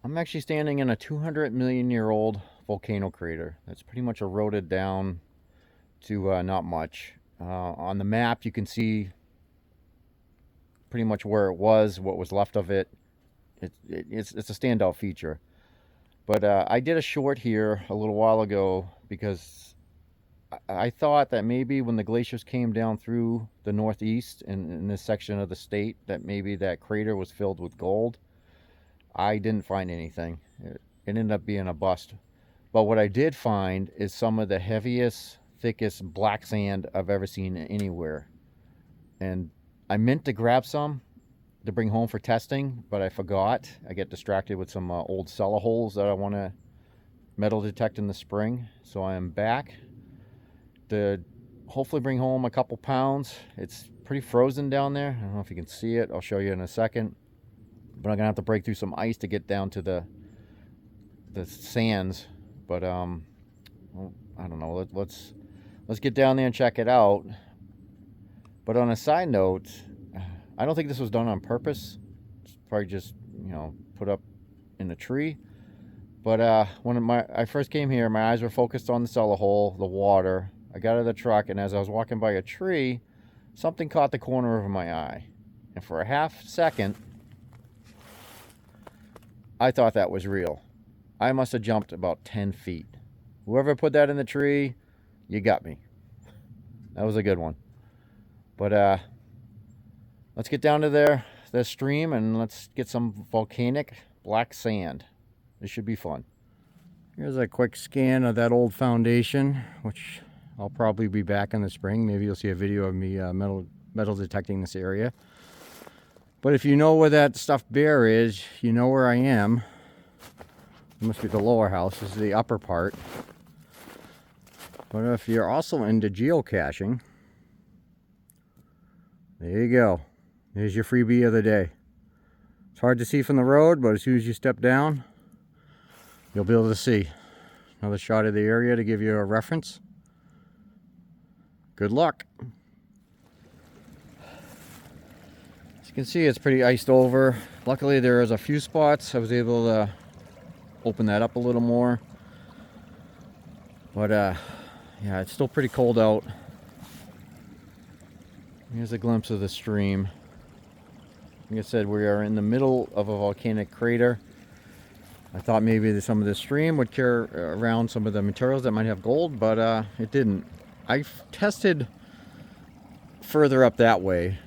I'm actually standing in a 200 million year old volcano crater that's pretty much eroded down to not much. On the map, you can see pretty much where it was, what was left of it. It's a standout feature. But I did a short here a little while ago because I thought that maybe when the glaciers came down through the northeast in this section of the state, that maybe that crater was filled with gold. I didn't find anything. It ended up being a bust. But what I did find is some of the heaviest, thickest black sand I've ever seen anywhere. And I meant to grab some to bring home for testing, but I forgot. I get distracted with some old cellar holes that I want to metal detect in the spring. So I am back to hopefully bring home a couple pounds. It's pretty frozen down there. I don't know if you can see it. I'll show you in a second. But I'm gonna have to break through some ice to get down to the sands. But well, I don't know. Let's get down there and check it out. But on a side note, I don't think this was done on purpose. It's probably just, put up in a tree. But when I first came here, my eyes were focused on the cellar hole, the water. I got out of the truck, and as I was walking by a tree, something caught the corner of my eye. And for a half second, I thought that was real. I must have jumped about 10 feet. Whoever put that in the tree, you got me. That was a good one. But let's get down to the stream and let's get some volcanic black sand. This should be fun. Here's a quick scan of that old foundation, which I'll probably be back in the spring. Maybe you'll see a video of me metal detecting this area. But if you know where that stuffed bear is, you know where I am. It must be the lower house. This is the upper part. But if you're also into geocaching, there you go. There's your freebie of the day. It's hard to see from the road, but as soon as you step down, you'll be able to see. Another shot of the area to give you a reference. Good luck. As you can see, it's pretty iced over. Luckily, there's a few spots I was able to open that up a little more. But yeah, it's still pretty cold out. Here's a glimpse of the stream. Like I said, we are in the middle of a volcanic crater. I thought maybe some of the stream would carry around some of the materials that might have gold, but it didn't. I've tested further up that way.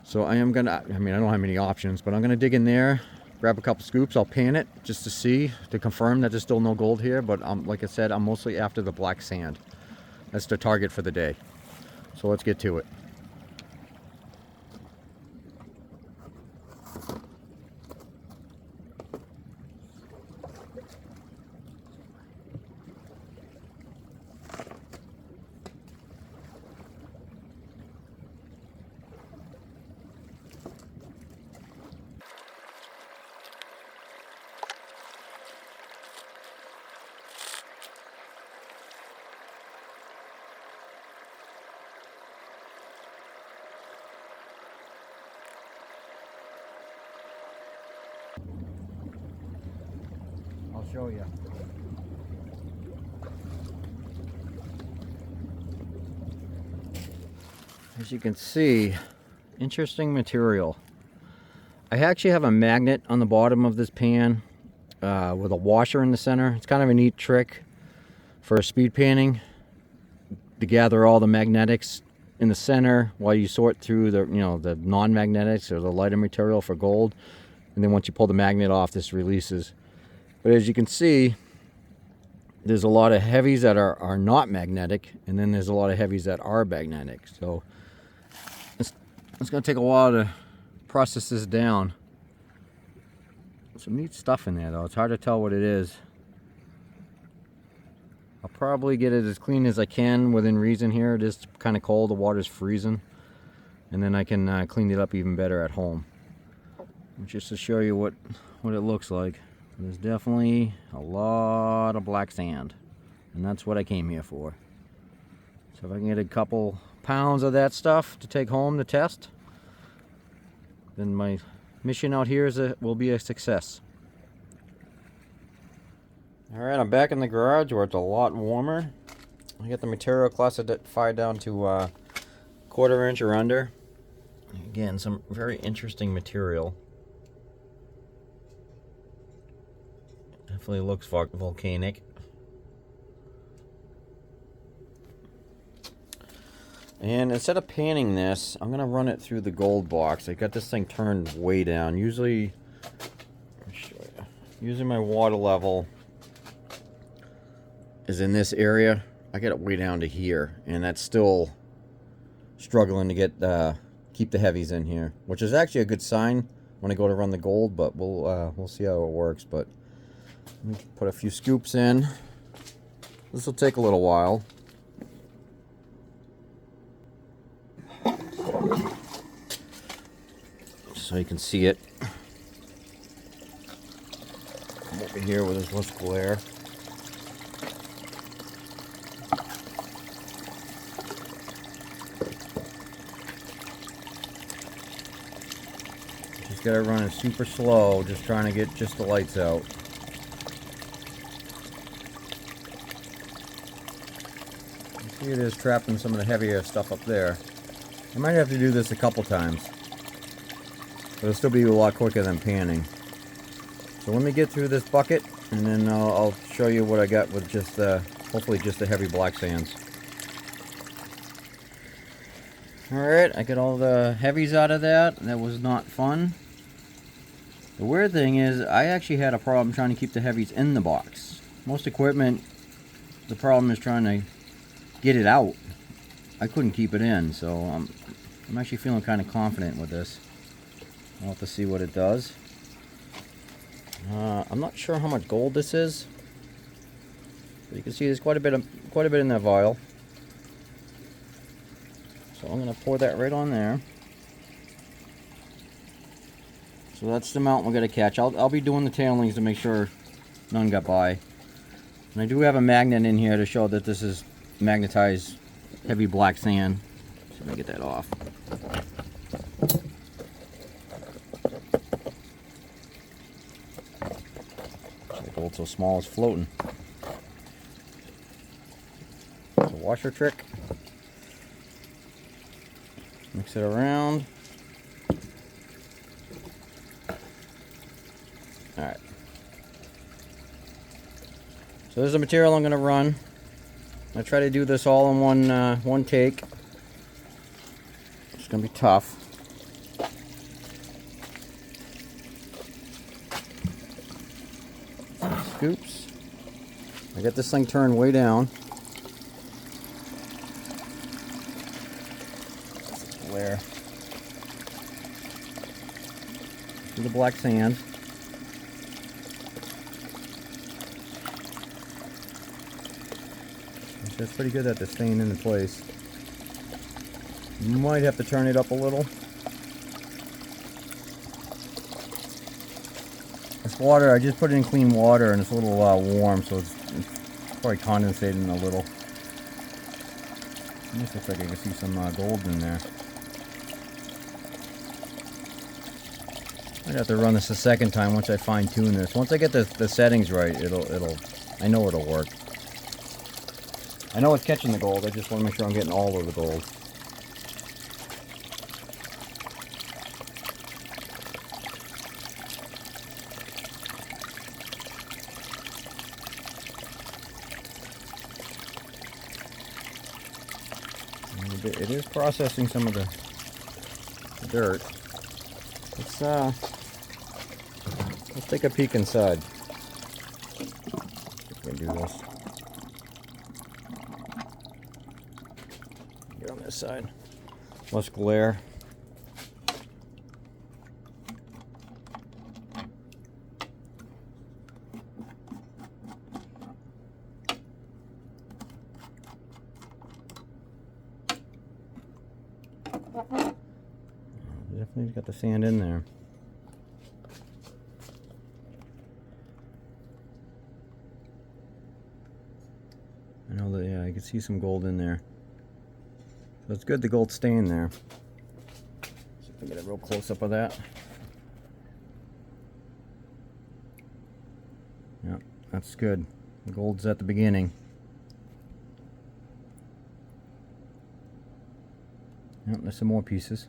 So I am gonna, I don't have many options, but I'm gonna dig in there, grab a couple scoops. I'll pan it just to see, to confirm that there's still no gold here. But like I said, I'm mostly after the black sand. That's the target for the day. So let's get to it. I'll show you. As you can see, interesting material. I actually have a magnet on the bottom of this pan with a washer in the center. It's kind of a neat trick for speed panning to gather all the magnetics in the center while you sort through the the non-magnetics or the lighter material for gold. And then once you pull the magnet off, this releases. But as you can see, there's a lot of heavies that are not magnetic, and then there's a lot of heavies that are magnetic. So it's going to take a while to process this down. Some neat stuff in there, though. It's hard to tell what it is. I'll probably get it as clean as I can within reason here. It is kind of cold. The water's freezing. And then I can clean it up even better at home. Just to show you what it looks like. There's definitely a lot of black sand. And that's what I came here for. So if I can get a couple pounds of that stuff to take home to test, then my mission out here will be a success. Alright, I'm back in the garage where it's a lot warmer. I got the material classified down to 1/4 inch or under. Again, some very interesting material. Definitely looks volcanic. And instead of panning this, I'm going to run it through the Goldbox. I got this thing turned way down. Usually, let me show you. Usually my water level is in this area. I got it way down to here, and that's still struggling to get keep the heavies in here, which is actually a good sign when I go to run the gold. But we'll see how it works. But let me put a few scoops in. This will take a little while. So you can see it. Come over here where there's less glare. Just gotta run it super slow, just trying to get just the lights out. You see it is trapping some of the heavier stuff up there. I might have to do this a couple times. But it'll still be a lot quicker than panning. So let me get through this bucket, and then I'll show you what I got with just hopefully just the heavy black sands. Alright, I got all the heavies out of that. That was not fun. The weird thing is, I actually had a problem trying to keep the heavies in the box. Most equipment, the problem is trying to get it out. I couldn't keep it in, so I'm actually feeling kind of confident with this. I'll have to see what it does. I'm not sure how much gold this is. But you can see there's quite a bit in that vial. So I'm going to pour that right on there. So that's the amount we're going to catch. I'll be doing the tailings to make sure none got by. And I do have a magnet in here to show that this is magnetized heavy black sand. So let me get that off. Gold so small it's floating. It's a washer trick. Mix it around. Alright. So this is the material I'm going to run. I try to do this all in one take. It's going to be tough. Scoops. I got this thing turned way down. Glare. See the black sand. That's pretty good at this staying in place. You might have to turn it up a little. This water, I just put it in clean water and it's a little warm, so it's probably condensating a little. This looks like I can see some gold in there. I'd have to run this a second time once I fine tune this. Once I get the settings right, I know it'll work. I know it's catching the gold, I just want to make sure I'm getting all of the gold. It is processing some of the dirt. Let's take a peek inside. Let me do this. Get on this side. Less glare. Definitely got the sand in there. I know that, yeah, I can see some gold in there. So it's good the gold's staying there. See if I get a real close up of that. Yep, that's good. The gold's at the beginning. Yep, there's some more pieces.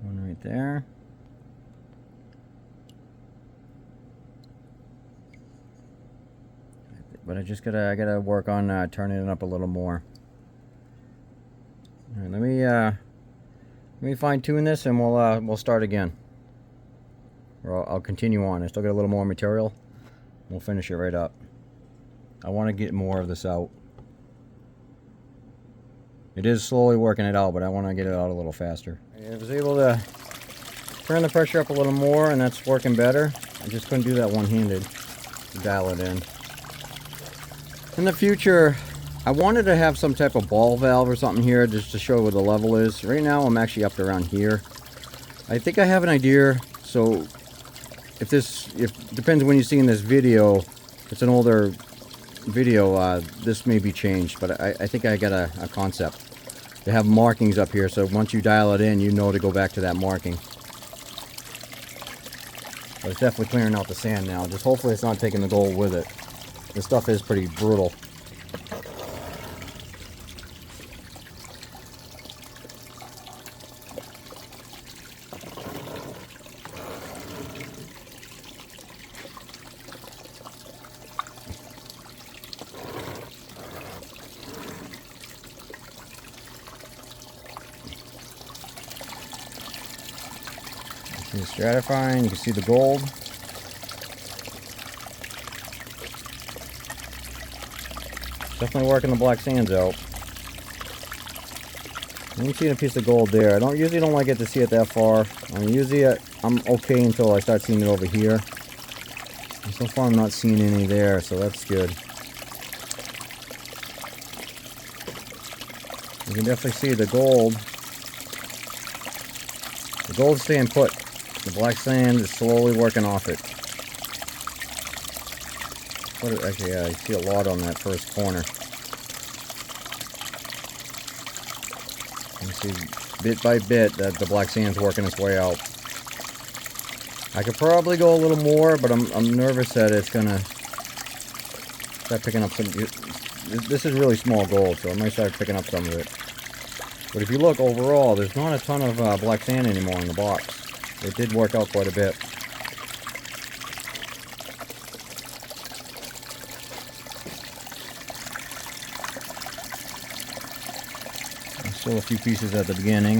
One right there. But I gotta work on turning it up a little more. All right, let me fine tune this, and we'll start again. Or I'll continue on. I still got a little more material. We'll finish it right up. I want to get more of this out. It is slowly working it out, but I want to get it out a little faster. I was able to turn the pressure up a little more, and that's working better. I just couldn't do that one-handed to dial it in. In the future, I wanted to have some type of ball valve or something here just to show where the level is. Right now, I'm actually up to around here. I think I have an idea. So, if depends when you're seeing this video. If it's an older video, this may be changed, but I think I got a concept. They have markings up here, so once you dial it in, you know to go back to that marking. But it's definitely clearing out the sand now. Just hopefully it's not taking the gold with it. This stuff is pretty brutal. Stratifying, you can see the gold. Definitely working the black sands out. I'm seeing a piece of gold there. I usually don't like it to see it that far. I mean, usually I'm okay until I start seeing it over here. And so far I'm not seeing any there, so that's good. You can definitely see the gold. The gold's staying put. The black sand is slowly working off it. Actually, yeah, I see a lot on that first corner. You see, bit by bit, that the black sand's working its way out. I could probably go a little more, but I'm nervous that it's gonna start picking up some. This is really small gold, so I might start picking up some of it. But if you look overall, there's not a ton of black sand anymore in the box. It did work out quite a bit. There's still a few pieces at the beginning.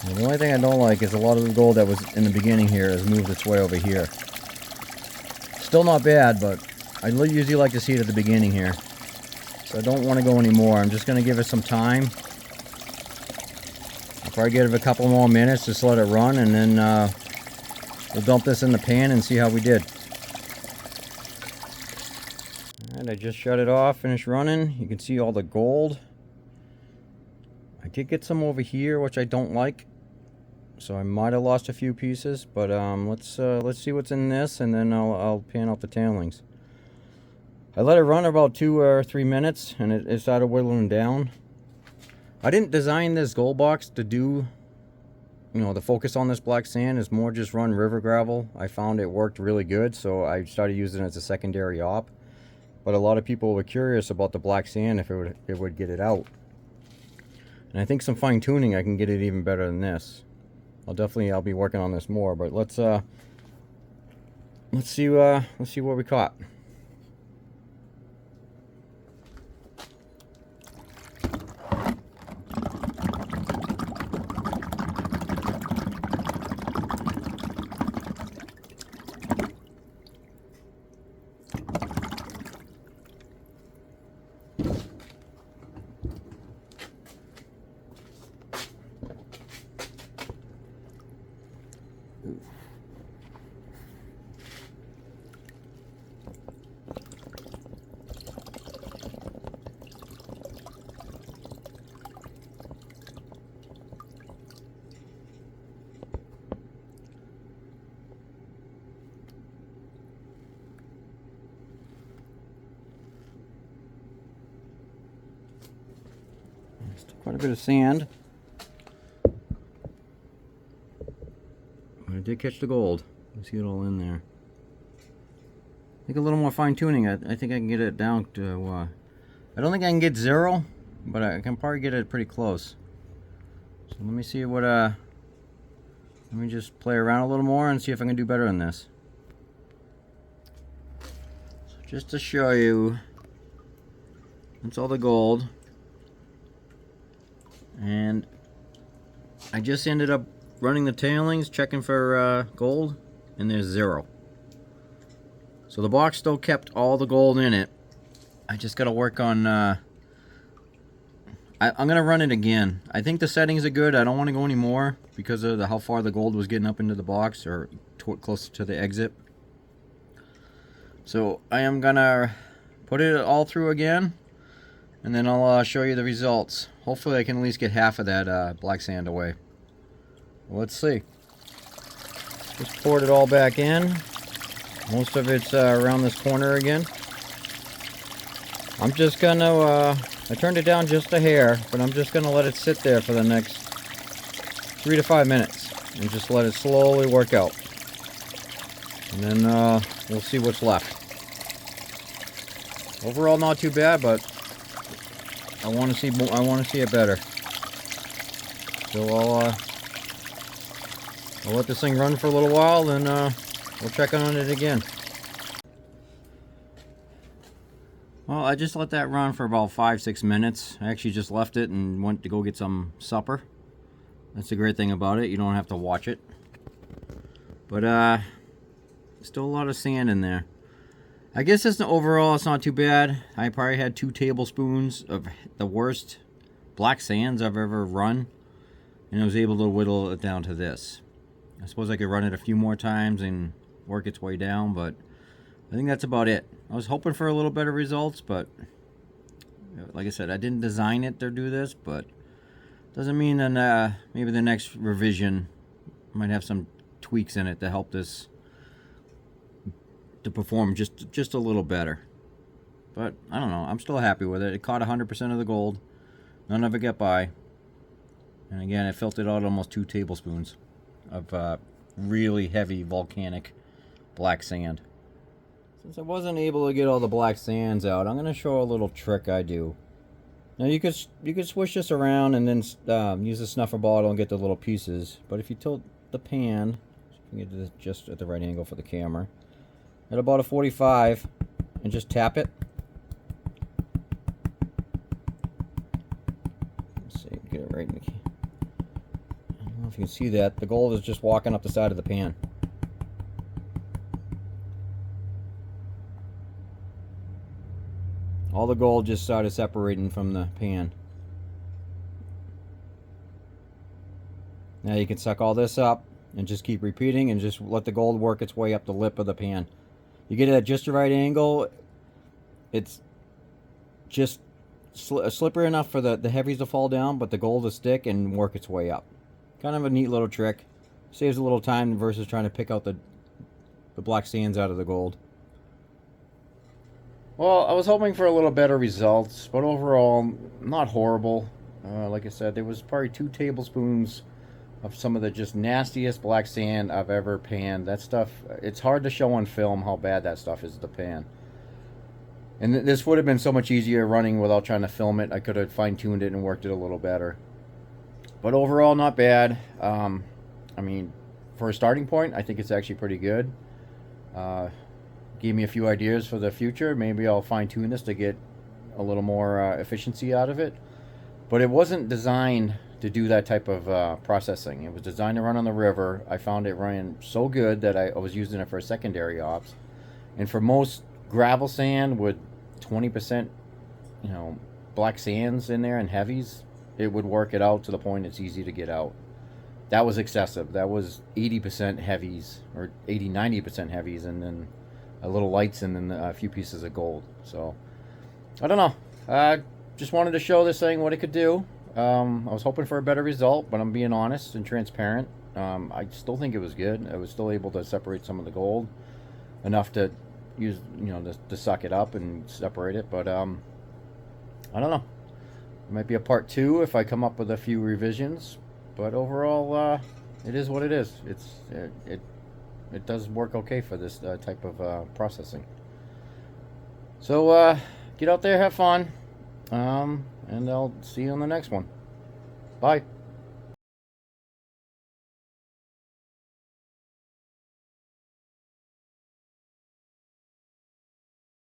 And the only thing I don't like is a lot of the gold that was in the beginning here has moved its way over here. Still not bad, but I usually like to see it at the beginning here. So I don't want to go anymore. I'm just going to give it some time. I'll probably give it a couple more minutes, just let it run, and then we'll dump this in the pan and see how we did. Alright, I just shut it off, finished running. You can see all the gold. I did get some over here, which I don't like. So I might have lost a few pieces, but let's see what's in this, and then I'll pan out the tailings. I let it run about 2 or 3 minutes, and it started whittling down. I didn't design this Goldbox to do, the focus on this black sand is more just run river gravel. I found it worked really good, so I started using it as a secondary op. But a lot of people were curious about the black sand, if it would get it out. And I think some fine tuning, I can get it even better than this. I'll be working on this more, but let's see what we caught. Quite a bit of sand. did catch the gold. You see it all in there. I think a little more fine tuning. I think I can get it down to, I don't think I can get 0, but I can probably get it pretty close. So let me see what, let me just play around a little more and see if I can do better than this. So just to show you, that's all the gold. And I just ended up running the tailings, checking for gold, and there's 0. So the box still kept all the gold in it. I just got to work on, I'm going to run it again. I think the settings are good. I don't want to go any more because of how far the gold was getting up into the box, or close to the exit. So I am going to put it all through again, and then I'll show you the results. Hopefully I can at least get half of that black sand away. Well, let's see. Just poured it all back in. Most of it's around this corner again. I'm just gonna, I turned it down just a hair, but I'm just gonna let it sit there for the next 3 to 5 minutes and just let it slowly work out. And then we'll see what's left. Overall, not too bad, but I want to see more, I want to see it better. So I'll let this thing run for a little while, and we'll check on it again. Well, I just let that run for about 5-6 minutes. I actually just left it and went to go get some supper. That's the great thing about it. You don't have to watch it. But still a lot of sand in there. I guess overall it's not too bad. I probably had 2 tablespoons of the worst black sands I've ever run, and I was able to whittle it down to this. I suppose I could run it a few more times and work its way down, but I think that's about it. I was hoping for a little better results, but like I said, I didn't design it to do this, but doesn't mean that maybe the next revision might have some tweaks in it to help this to perform just a little better. But I don't know, I'm still happy with it. It caught 100% of the gold. None of it got by. And again, it filtered out almost 2 tablespoons of really heavy volcanic black sand. Since I wasn't able to get all the black sands out, I'm going to show a little trick I do. Now you could swish this around and then use a snuffer bottle and get the little pieces. But if you tilt the pan, so you can get this just at the right angle for the camera, at about a 45, and just tap it. Let's see, get it right in the can. I don't know if you can see that. The gold is just walking up the side of the pan. All the gold just started separating from the pan. Now you can suck all this up and just keep repeating and just let the gold work its way up the lip of the pan. You get it at just the right angle. It's just slippery enough for the heavies to fall down, but the gold to stick and work its way up. Kind of a neat little trick. Saves a little time versus trying to pick out the black sands out of the gold. Well, I was hoping for a little better results, but overall, not horrible. Like I said, there was probably 2 tablespoons of some of the just nastiest black sand I've ever panned. That stuff, it's hard to show on film how bad that stuff is to pan. And this would have been so much easier running without trying to film it. I could have fine-tuned it and worked it a little better. But overall, not bad. I mean, for a starting point, I think it's actually pretty good. Gave me a few ideas for the future. Maybe I'll fine-tune this to get a little more efficiency out of it. But it wasn't designed to do that type of processing. It was designed to run on the river. I found it running so good that I was using it for secondary ops. And for most gravel sand with 20%, you know, black sands in there and heavies, it would work it out to the point it's easy to get out. That was excessive. That was 80% heavies, or 80-90% heavies, and then a little lights, and then a few pieces of gold. So I don't know. I just wanted to show this thing what it could do. I was hoping for a better result, but I'm being honest and transparent. I still think it was good. I was still able to separate some of the gold enough to use, you know, to suck it up and separate it. But I don't know. It might be a part 2 if I come up with a few revisions. But overall, it is what it is. It does work okay for this type of processing. So get out there, have fun, and I'll see you on the next one. Bye.